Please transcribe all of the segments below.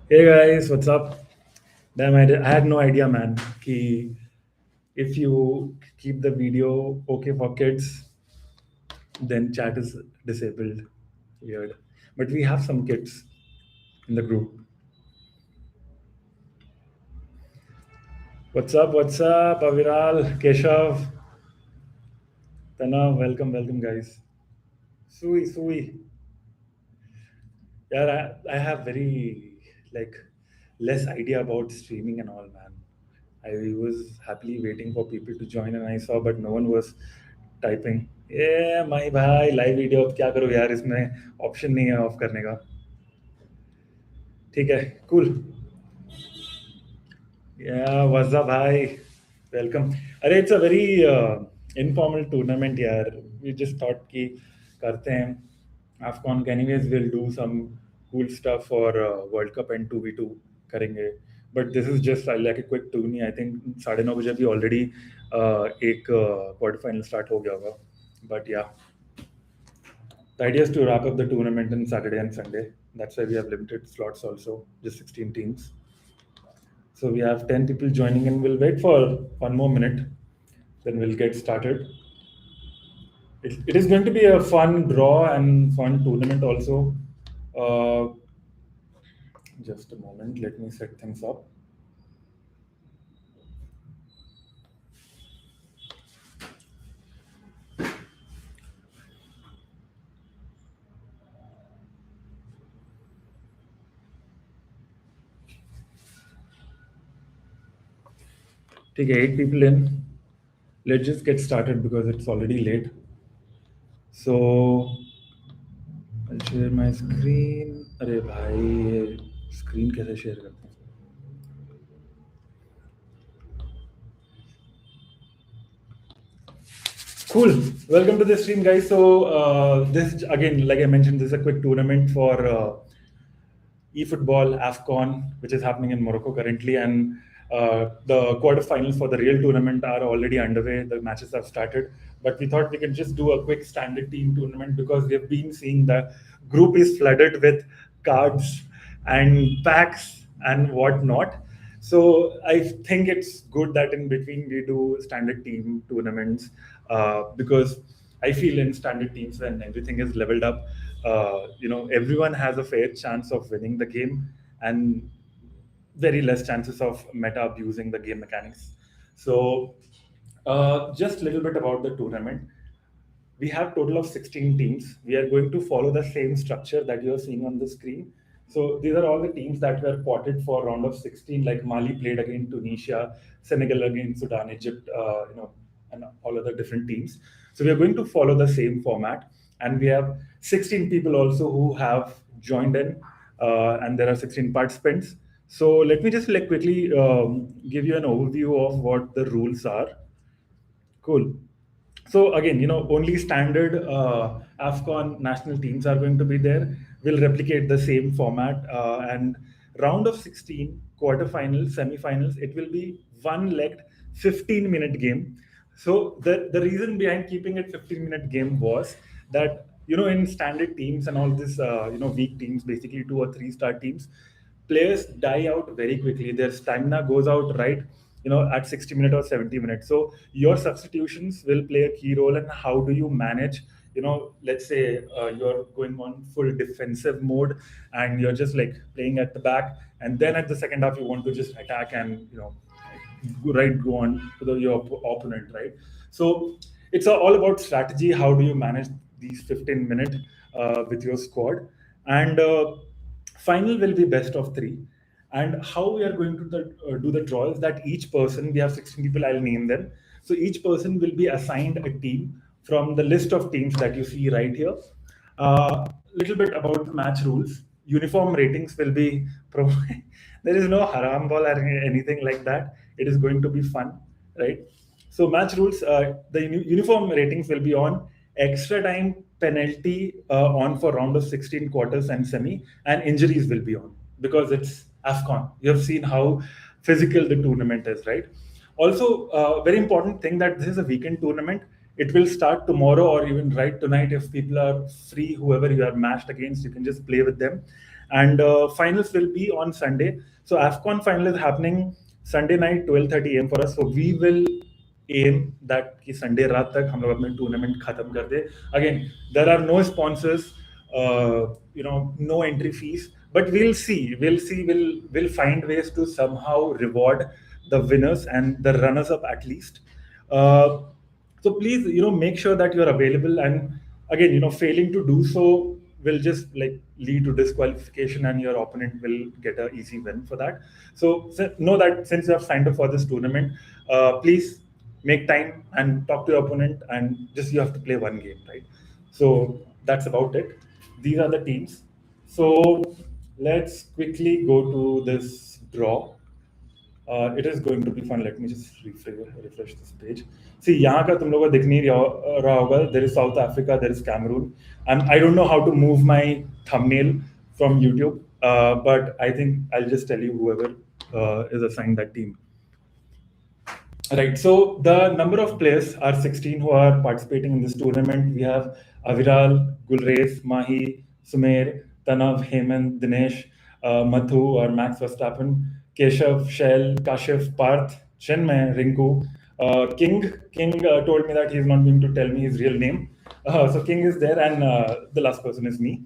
Hey guys, what's up? Damn, I had no idea, man. Ki if you keep the video okay for kids, then chat is disabled. Weird. But we have some kids in the group. What's up? What's up? Aviral, Keshav, Tanav, welcome, guys. Sui. Yeah, I have very like less idea about streaming and all, man. I was happily waiting for people to join and I saw, but no one was typing. Yeah, my भाई live video अब क्या करो यार इसमें option नहीं है of करने का ठीक है कूल या वज़ा भाई वेलकम अरे it's a very informal tournament यार वी जस्ट थॉट कि करते हैं AFCON anyways we'll do some cool stuff for World Cup and 2v2 करेंगे but this is just like a quick tourney I think 9:30 बजे भी already एक quarter final start हो गया होगा but yeah the idea is to wrap up the tournament on Saturday and Sunday. That's why we have limited slots also, just 16 teams. So we have 10 people joining in. We'll wait for one more minute, then we'll get started. It is going to be a fun draw and fun tournament also. Uh, just a moment, let me set things up. Take 8 people in. Let's just get started because it's already late. So I'll share my screen. अरे भाई screen कैसे share करते हैं? Cool. Welcome to the stream, guys. So this again, like I mentioned, this is a quick tournament for eFootball AFCON, which is happening in Morocco currently, and the quarterfinals for the real tournament are already underway. The matches have started, but we thought we could just do a quick standard team tournament because we have been seeing the group is flooded with cards and packs and whatnot. So I think it's good that in between we do standard team tournaments because I feel in standard teams when everything is leveled up, everyone has a fair chance of winning the game and very less chances of meta abusing the game mechanics. So just a little bit about the tournament. We have total of 16 teams. We are going to follow the same structure that you are seeing on the screen. So these are all the teams that were potted for round of 16, like Mali played against Tunisia, Senegal against Sudan, Egypt, and all other different teams. So we are going to follow the same format. And we have 16 people also who have joined in, and there are 16 participants. So let me just like quickly give you an overview of what the rules are. Cool. So again, only standard AFCON national teams are going to be there. We'll replicate the same format and round of 16, quarterfinals, semifinals. It will be one-legged 15-minute game. So the reason behind keeping it 15-minute game was that in standard teams and all this weak teams, basically 2 or 3 star teams, players die out very quickly. Their stamina goes out right at 60 minutes or 70 minutes. So your substitutions will play a key role in how do you manage, let's say you're going on full defensive mode and you're just like playing at the back, and then at the second half you want to just attack and go on to your opponent, right? So it's all about strategy. How do you manage these 15 minutes with your squad? And final will be best of 3. And how we are going to do the draw is that each person, we have 16 people, I'll name them. So each person will be assigned a team from the list of teams that you see right here. Little bit about the match rules. Uniform ratings will be there is no haram ball or anything like that. It is going to be fun, right? So match rules, the uniform ratings will be on, extra time penalty on for round of 16, quarters and semi, and injuries will be on because it's AFCON. You have seen how physical the tournament is, right? Also, very important thing that this is a weekend tournament. It will start tomorrow or even right tonight if people are free. Whoever you are matched against, you can just play with them. and finals will be on Sunday. So AFCON final is happening Sunday night 12:30 a.m. for us. So we will aim that कि Sunday रात तक हम लोग अपने tournament खत्म कर दे. Again, there are no sponsors, no entry fees, but we'll see. We'll find ways to somehow reward the winners and the runners up at least. So please, make sure that you're available. And again, failing to do so will just like lead to disqualification, and your opponent will get an easy win for that. So know that since you have signed up for this tournament, please make time and talk to your opponent, and just you have to play one game, right? So that's about it. These are the teams. So let's quickly go to this draw. It is going to be fun. Let me just refresh this page. See, यहाँ का तुम लोगों को दिख नहीं रहा होगा. There is South Africa, there is Cameroon, and I don't know how to move my thumbnail from YouTube, but I think I'll just tell you whoever is assigned that team. Right. So the number of players are 16 who are participating in this tournament. We have Aviral, Gulrez, Mahi, Sumer, Tanav, Hemant, Dinesh, Mathu or Max Verstappen, Keshav, Shell, Kashif, Parth, Chenmay, Rinku. King told me that he's not going to tell me his real name. So King is there, and the last person is me.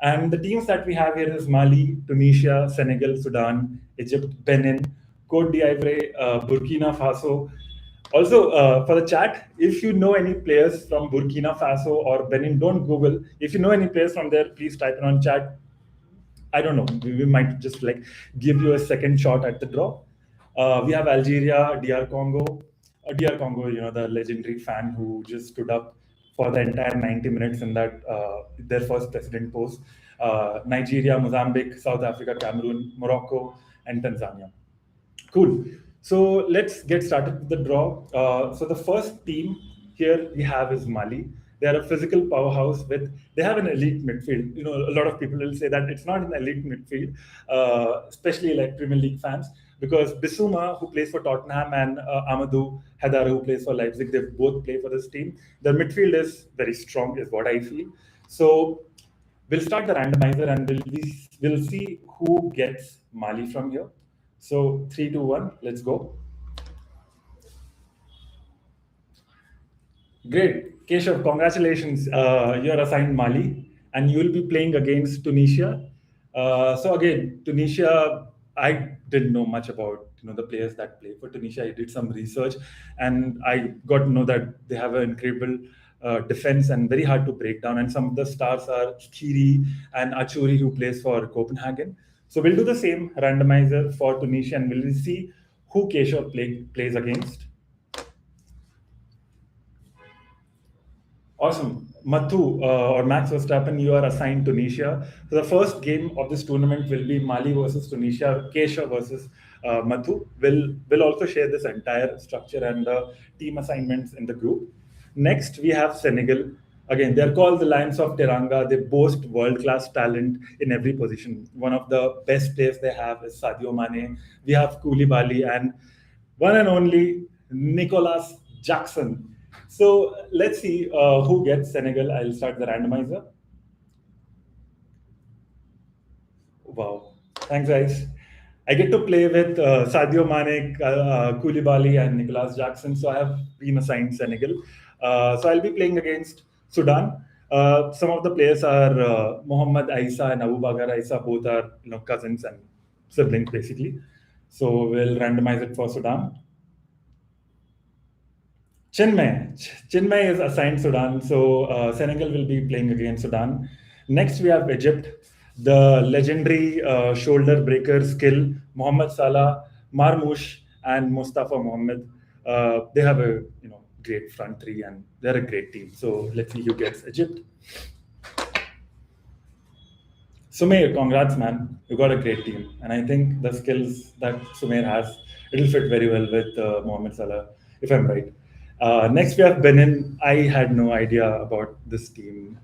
And the teams that we have here is Mali, Tunisia, Senegal, Sudan, Egypt, Benin, Cote d'Ivoire, Burkina Faso. Also, for the chat, if you know any players from Burkina Faso or Benin, don't Google. If you know any players from there, please type it on chat. I don't know. We might just like give you a second shot at the draw. We have Algeria, DR Congo. DR Congo, the legendary fan who just stood up for the entire 90 minutes in that their first president post. Nigeria, Mozambique, South Africa, Cameroon, Morocco, and Tanzania. Cool. So let's get started with the draw. So the first team here we have is Mali. They are a physical powerhouse they have an elite midfield. A lot of people will say that it's not an elite midfield, especially like Premier League fans, because Bissouma, who plays for Tottenham, and Amadou Haidara, who plays for Leipzig, they both play for this team. The midfield is very strong, is what I feel. So we'll start the randomizer, and we'll see who gets Mali from here. So 3, 2, 1, let's go. Great. Keshav, congratulations. You're assigned Mali, and you will be playing against Tunisia. So again, Tunisia, I didn't know much about the players that play for Tunisia. I did some research, and I got to know that they have an incredible defense and very hard to break down. And some of the stars are Khiri and Achuri, who plays for Copenhagen. So we'll do the same randomizer for Tunisia, and we'll see who Keshav plays against. Awesome. Mathu or Max Verstappen, you are assigned Tunisia. So the first game of this tournament will be Mali versus Tunisia, Keshav versus Mathu. We'll also share this entire structure and the team assignments in the group. Next, we have Senegal. Again, they're called the Lions of Teranga. They boast world-class talent in every position. One of the best players they have is Sadio Mane. We have Koulibaly and one and only Nicolas Jackson. So let's see who gets Senegal. I'll start the randomizer. Wow. Thanks, guys. I get to play with Sadio Mane, Koulibaly, and Nicolas Jackson. So I have been assigned Senegal. So I'll be playing against Sudan. Some of the players are Mohamed Aissa and Abu Bakar Aissa. Both are cousins and siblings, basically. So we'll randomize it for Sudan. Chenmay is assigned Sudan. So Senegal will be playing against Sudan. Next, we have Egypt. The legendary shoulder breaker skill, Mohamed Salah, Marmoush, and Mustafa Mohamed. They have a great front three, and they're a great team. So let's see who gets Egypt. Sumer, congrats, man. You got a great team. And I think the skills that Sumer has, it'll fit very well with Mohamed Salah, if I'm right. Next, we have Benin. I had no idea about this team.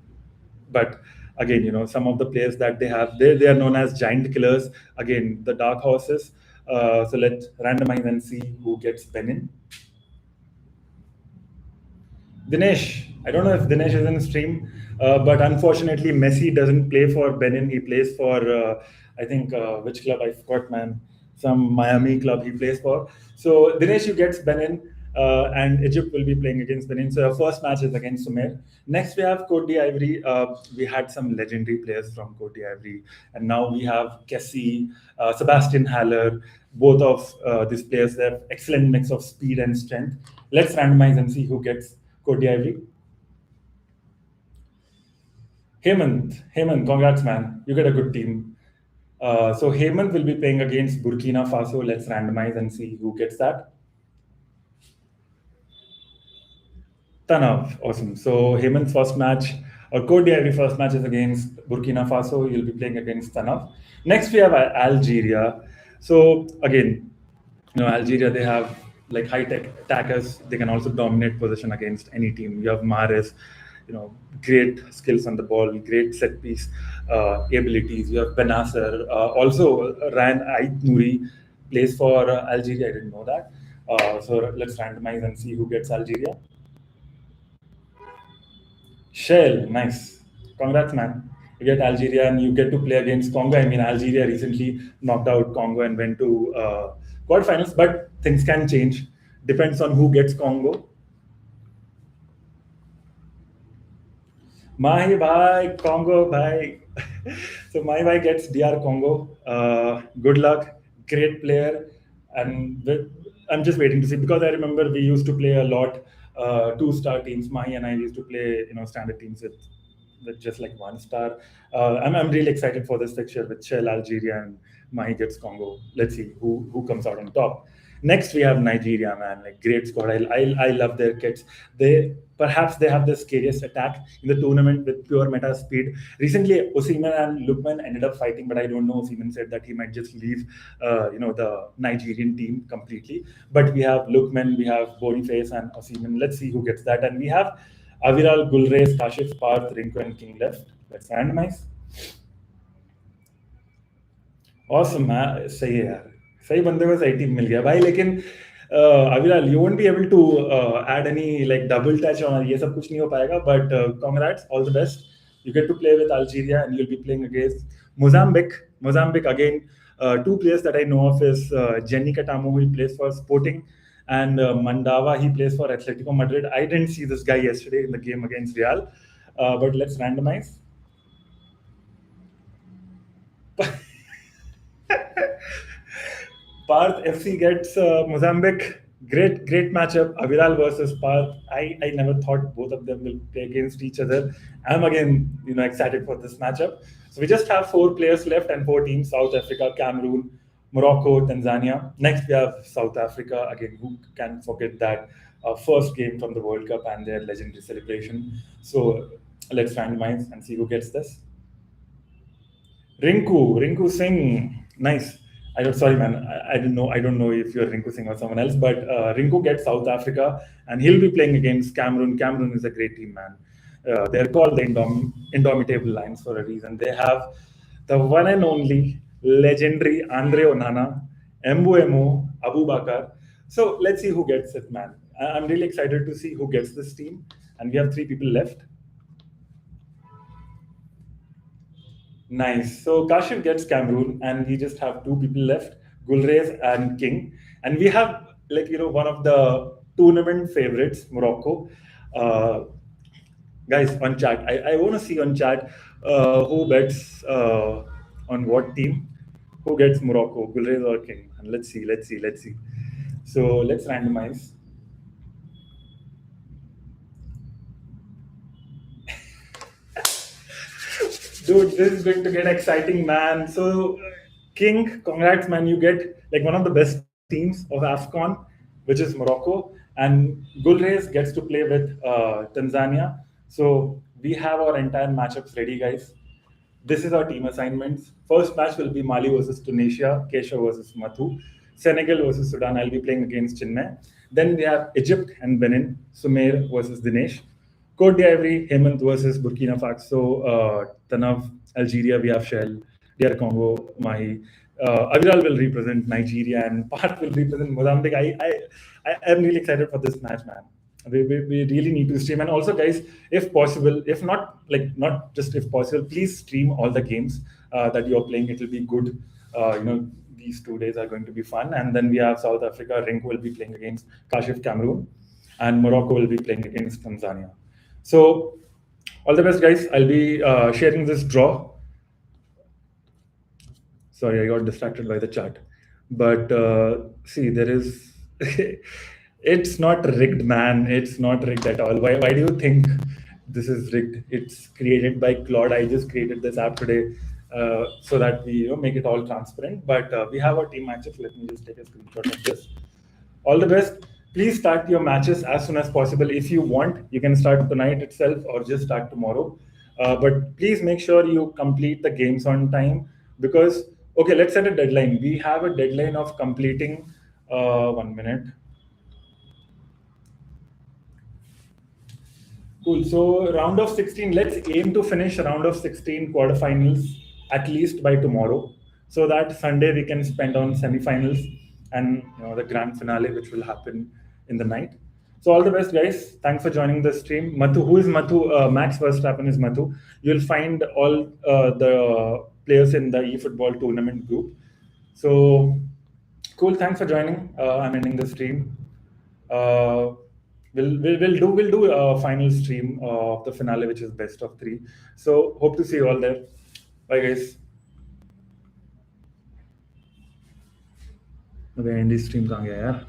But again, some of the players that they have, they are known as giant killers. Again, the dark horses. So let's randomize and see who gets Benin. Dinesh, I don't know if Dinesh is in the stream, but unfortunately, Messi doesn't play for Benin. He plays for, I think, which club? I forgot, man. Some Miami club he plays for. So, Dinesh, you get Benin, and Egypt will be playing against Benin. So, our first match is against Sumer. Next, we have Cote d'Ivoire. We had some legendary players from Cote d'Ivoire, and now we have Kessie, Sebastian Haller. Both of these players, they have excellent mix of speed and strength. Let's randomize and see who gets Cote d'Ivoire. Heyman, congrats, man. You get a good team. So Heyman will be playing against Burkina Faso. Let's randomize and see who gets that. Tanav, awesome. So Heyman's first match, or Cote d'Ivoire first match is against Burkina Faso. You'll be playing against Tanav. Next, we have Algeria. So again, Algeria, they have like high-tech attackers. They can also dominate possession against any team. You have Mahrez, great skills on the ball, great set piece abilities. You have Benasser. Also, Ryan Ait Nouri plays for Algeria. I didn't know that. So let's randomize and see who gets Algeria. Shell, nice. Congrats, man. You get Algeria and you get to play against Congo. I mean, Algeria recently knocked out Congo and went to quarterfinals, but things can change. Depends on who gets Congo. Mahi bhai, Congo bhai. So Mahi bhai gets DR Congo. Good luck, great player, and I'm just waiting to see because I remember we used to play a lot two-star teams. Mahi and I used to play standard teams with just like one star. I'm really excited for this fixture with Shell Algeria and Mahi gets Congo. Let's see who comes out on top. Next, we have Nigeria, man. Like great squad. I love their kits. Perhaps they have the scariest attack in the tournament with pure meta speed. Recently, Osimhen and Lookman ended up fighting, but I don't know. Osimhen said that he might just leave, the Nigerian team completely. But we have Lookman, we have Boniface and Osimhen. Let's see who gets that. And we have Aviral, Gulrez, Kashif, Parth, Rinku, and King left. Let's randomize. Awesome, man. सही है यार. सही बंदे को सही team मिल गया भाई. लेकिन Aviral, you won't be able to add any like double touch or ये सब कुछ नहीं हो पाएगा. But congrats, all the best. You get to play with Algeria and you'll be playing against Mozambique. Mozambique again. Two players that I know of is Jenny Katamo, who plays for Sporting, and Mandava, he plays for Atletico Madrid. I didn't see this guy yesterday in the game against Real, but let's randomize. Parth FC gets Mozambique. Great matchup. Aviral versus Parth. I never thought both of them will play against each other. I'm again, excited for this matchup. So we just have 4 players left and 4 teams: South Africa, Cameroon, Morocco, Tanzania. Next we have South Africa. Again, who can forget that first game from the World Cup and their legendary celebration. So let's randomize and see who gets this. Rinku Singh, nice. Sorry, man. I don't know if you're Rinku Singh or someone else, but Rinku gets South Africa, and he'll be playing against Cameroon. Cameroon is a great team, man. They're called the Indomitable Lions for a reason. They have the one and only legendary Andre Onana, Mbuemo, Abu Bakar. So let's see who gets it, man. I'm really excited to see who gets this team, and we have 3 people left. Nice. So Kashif gets Cameroon, and we just have 2 people left, Gulrez and King. And we have, one of the tournament favorites, Morocco. Guys, on chat, I want to see on chat who bets on what team, who gets Morocco, Gulrez or King. And let's see. So let's randomize. Dude, this is going to get exciting, man. So, King, congrats, man. You get one of the best teams of AFCON, which is Morocco. And Gulrez gets to play with Tanzania. So, we have our entire matchups ready, guys. This is our team assignments. First match will be Mali versus Tunisia, Kesha versus Mathu. Senegal versus Sudan, I'll be playing against Chinmay. Then we have Egypt and Benin, Sumer versus Dinesh. Cote d'Ivoire, Hemant versus Burkina Faso, Tanav, Algeria, we have Shell, DR Congo, Mahi. Aviral will represent Nigeria and Parth will represent Mozambique. I am really excited for this match, man. We really need to stream. And also, guys, if possible, if not, like, not just if possible, please stream all the games that you're playing. It will be good. These 2 days are going to be fun. And then we have South Africa. Rink will be playing against Kashif Cameroon, and Morocco will be playing against Tanzania. So all the best, guys. I'll be sharing this draw. Sorry, I got distracted by the chat. But see, there is. It's not rigged, man. It's not rigged at all. Why do you think this is rigged? It's created by Claude. I just created this app today so that we make it all transparent. But we have our team matches. Let me just take a screenshot of this. All the best. Please start your matches as soon as possible. If you want, you can start tonight itself or just start tomorrow. But please make sure you complete the games on time, because, okay, let's set a deadline. We have a deadline of completing, 1 minute. Cool. So round of 16, let's aim to finish round of 16 quarterfinals at least by tomorrow, so that Sunday we can spend on semifinals and the grand finale, which will happen in the night. So all the best, guys. Thanks for joining the stream. Mathu, who is Mathu? Max Verstappen is Mathu. You'll find all the players in the eFootball tournament group. So cool. Thanks for joining. I'm ending the stream. We'll do a final stream of the finale, which is best of 3. So hope to see you all there. Bye, guys. अबे and stream कहाँ गया यार?